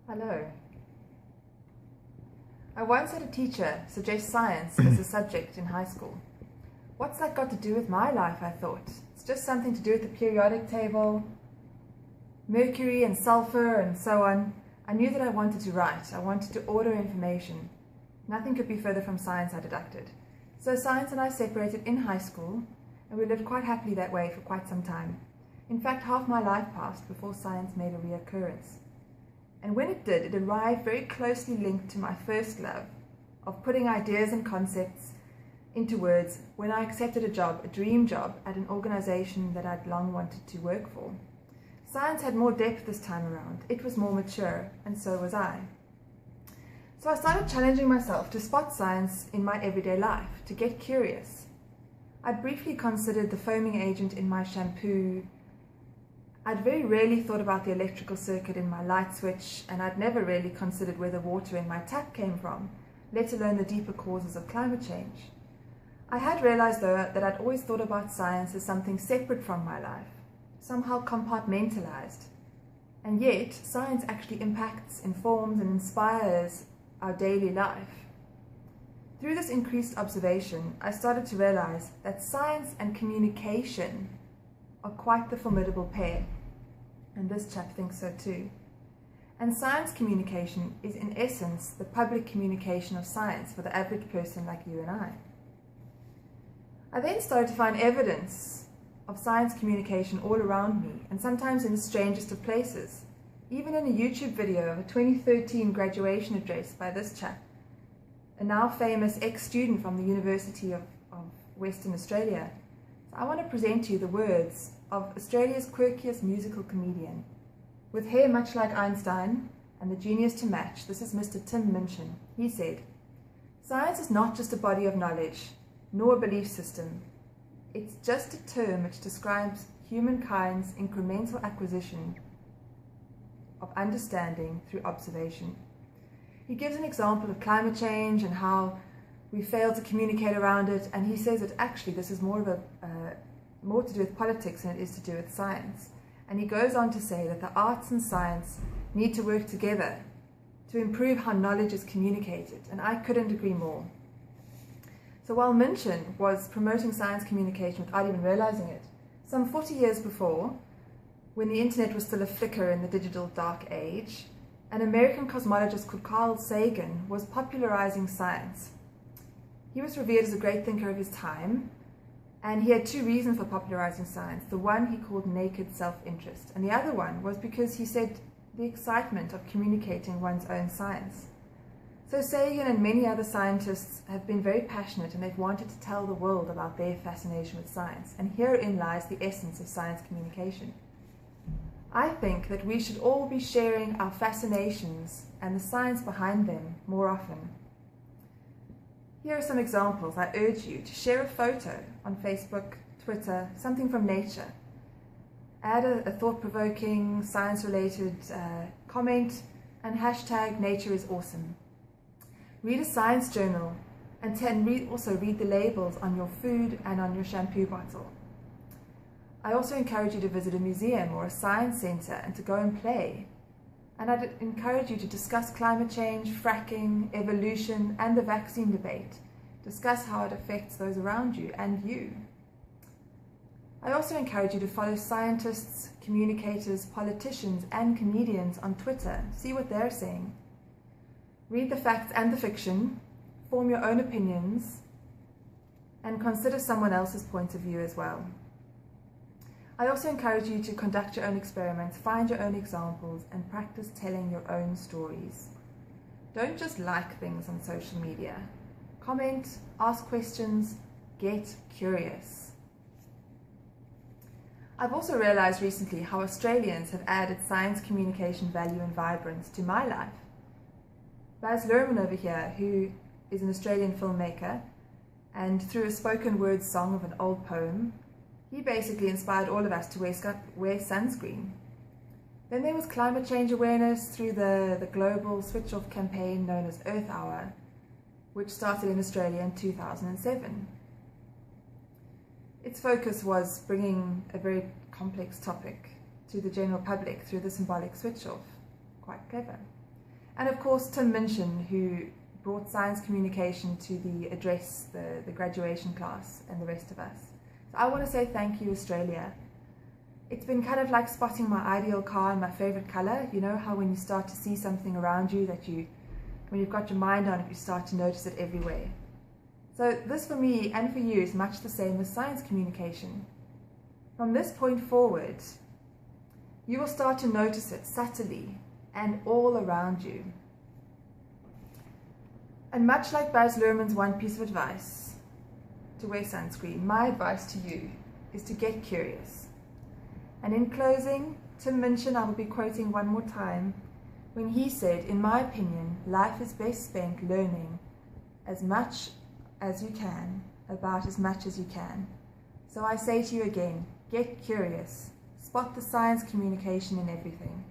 Hello. I once had a teacher suggest science as a subject in high school. What's that got to do with my life, I thought. It's just something to do with the periodic table, mercury and sulfur and so on. I knew that I wanted to write. I wanted to order information. Nothing could be further from science, I deducted. So science and I separated in high school, and we lived quite happily that way for quite some time. In fact, half my life passed before science made a reoccurrence. And when it did, it arrived very closely linked to my first love of putting ideas and concepts into words when I accepted a job, a dream job, at an organization that I'd long wanted to work for. Science had more depth this time around. It was more mature, and so was I. So I started challenging myself to spot science in my everyday life, to get curious. I'd briefly considered the foaming agent in my shampoo. I'd very rarely thought about the electrical circuit in my light switch, and I'd never really considered where the water in my tap came from, let alone the deeper causes of climate change. I had realized, though, that I'd always thought about science as something separate from my life, somehow compartmentalized. And yet, science actually impacts, informs, and inspires our daily life. Through this increased observation, I started to realize that science and communication are quite the formidable pair. And this chap thinks so too. And science communication is in essence the public communication of science for the average person like you and I. I then started to find evidence of science communication all around me, and sometimes in the strangest of places. Even in a YouTube video of a 2013 graduation address by this chap, a now famous ex-student from the University of Western Australia. So I want to present to you the words of Australia's quirkiest musical comedian. With hair much like Einstein and the genius to match, this is Mr. Tim Minchin. He said, "Science is not just a body of knowledge, nor a belief system. It's just a term which describes humankind's incremental acquisition of understanding through observation." He gives an example of climate change and how we fail to communicate around it, and he says that actually this is more to do with politics than it is to do with science. And he goes on to say that the arts and science need to work together to improve how knowledge is communicated, and I couldn't agree more. So while Minchin was promoting science communication without even realizing it, some 40 years before, when the internet was still a flicker in the digital dark age, an American cosmologist called Carl Sagan was popularizing science. He was revered as a great thinker of his time, and he had two reasons for popularizing science. The one he called naked self-interest, and the other one was because he said the excitement of communicating one's own science. So Sagan and many other scientists have been very passionate, and they've wanted to tell the world about their fascination with science, and herein lies the essence of science communication. I think that we should all be sharing our fascinations and the science behind them more often. Here are some examples. I urge you to share a photo on Facebook, Twitter, something from nature. Add a thought-provoking, science-related comment and hashtag nature is awesome. Read a science journal and also read the labels on your food and on your shampoo bottle. I also encourage you to visit a museum or a science centre and to go and play. And I'd encourage you to discuss climate change, fracking, evolution, and the vaccine debate. Discuss how it affects those around you and you. I also encourage you to follow scientists, communicators, politicians, and comedians on Twitter. See what they're saying. Read the facts and the fiction, form your own opinions, and consider someone else's point of view as well. I also encourage you to conduct your own experiments, find your own examples, and practice telling your own stories. Don't just like things on social media. Comment, ask questions, get curious. I've also realized recently how Australians have added science communication value and vibrance to my life. Baz Luhrmann over here, who is an Australian filmmaker, and through a spoken word song of an old poem, he basically inspired all of us to wear sunscreen. Then there was climate change awareness through the global switch-off campaign known as Earth Hour, which started in Australia in 2007. Its focus was bringing a very complex topic to the general public through the symbolic switch-off. Quite clever. And of course Tim Minchin, who brought science communication to the address, the graduation class, and the rest of us. So I want to say thank you, Australia. It's been kind of like spotting my ideal car and my favorite color. You know how when you start to see something around you that when you've got your mind on it, you start to notice it everywhere. So this for me and for you is much the same as science communication. From this point forward, you will start to notice it subtly and all around you. And much like Baz Luhrmann's one piece of advice, to wear sunscreen, my advice to you is to get curious. And in closing, Tim Minchin, I will be quoting one more time, when he said, in my opinion, life is best spent learning as much as you can, about as much as you can. So I say to you again, get curious, spot the science communication in everything.